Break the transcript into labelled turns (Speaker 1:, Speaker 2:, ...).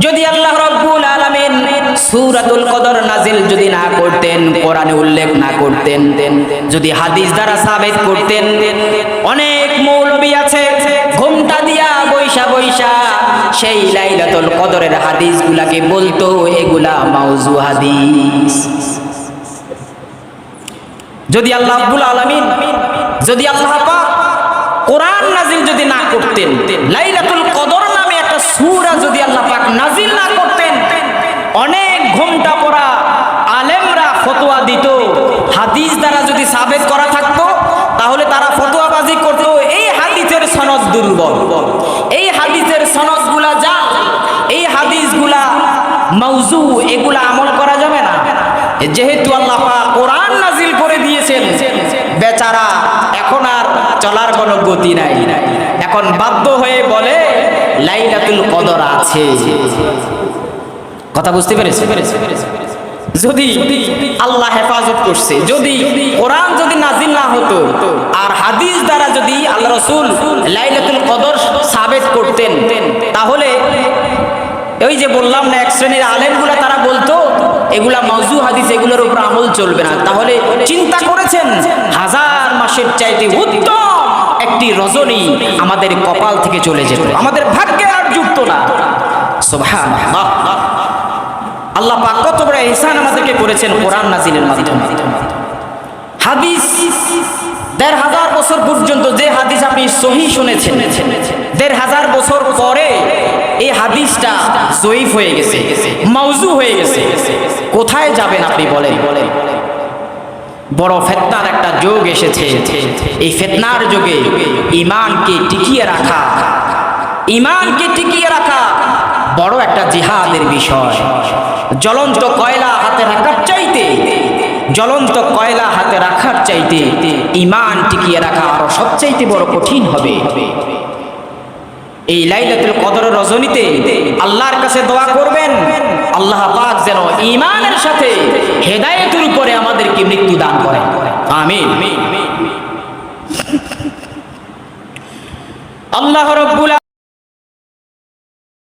Speaker 1: যদি আল্লাহ রাব্বুল আলামিন সূরাতুল কদর নাজিল যদি না করতেন, কোরআনে উল্লেখ না করতেন, যদি হাদিস দ্বারা সাবিত করতেন, অনেক মৌলবী আছে ঘুমটা দিয়া বৈশা বৈশা সেই লাইলাতুল কদরের হাদিসগুলাকে বলতো এগুলা মাউযু হাদিস। যদি আল্লাহ রাব্বুল আলামিন, যদি আল্লাহ পাক কোরআন নাজিল যদি না করতেন, লাইলাতুল কদর নামে একটা সূরা যদি আল্লাহ পাক নাজিল না করতেন, অনেক ঘোমটা পড়া আলেমরা ফতোয়া দিত, হাদিস দ্বারা যদি সাবেত করা থাকতো তাহলে তারা ফতোয়াবাজি করতো এই হাদিসের সনদ দুর্বল, এই হাদিসের সনদগুলা যা, এই হাদিসগুলা মাউযু, এগুলা আমল করা যাবে না। যেহেতু আল্লাহ পাক কোরআন নাজিল করে দিয়েছেন, বেচারা এখন আর চলার কোনো গতি নাই, এখন বাধ্য হয়ে বলে লাইলাতুল কদর আছে। কথা বুঝতে পেরেছে? যদি আল্লাহ হেফাজত করছে, যদি কোরআন যদি নাজিল না হতো আর হাদিস দ্বারা যদি আল্লাহ রাসূল লাইলাতুল কদর সাবেত করতেন, তাহলে ওই যে বললাম না, এক শ্রেণীর আলেমগুলা তারা বলতো এগুলা মাউযু হাদিস, এগুলোর উপর আমল চলবে না। তাহলে চিন্তা করেছেন, হাজার মাসের চাইতে উত্তম একটি রজনী আমাদের কপাল থেকে চলে যেত, আমাদের ভাগ্যে আর জুটতো না। সুবহানাল্লাহ, আল্লাহ পাক কত বড় ইহসান আমাদেরকে করেছেন কোরআন নাজিলের মাধ্যমে। হাদিস ১৫০০ বছর পর্যন্ত যে হাদিস আপনি সহিহ শুনেছেন, ১৫০০ বছর পরে এই হাদিসটা জয়ীফ হয়ে গেছে, মাউযু হয়ে গেছে। কোথায় যাবেন আপনি বলেন? বড় ফিতনার একটা যুগ এসেছে। এই ফিতনার যুগে ঈমানকে টিকিয়ে রাখা, ঈমানকে টিকিয়ে রাখা বড় একটা জিহাদের বিষয়। জ্বলন্ত কয়লা হাতে রাখার চাইতে, জ্বলন্ত কয়লা হাতে রাখার চাইতে ঈমান টিকিয়ে রাখা আরো সবচাইতে বড় কঠিন হবে। এই লাইলাতুল কদর রজনীতে আল্লাহর কাছে দোয়া করবেন, আল্লাহ পাক যেন ঈমানের সাথে হেদায়েতের উপরে আমাদেরকে মৃত্যু দান করেন। আমিন। আল্লাহ রাব্বুল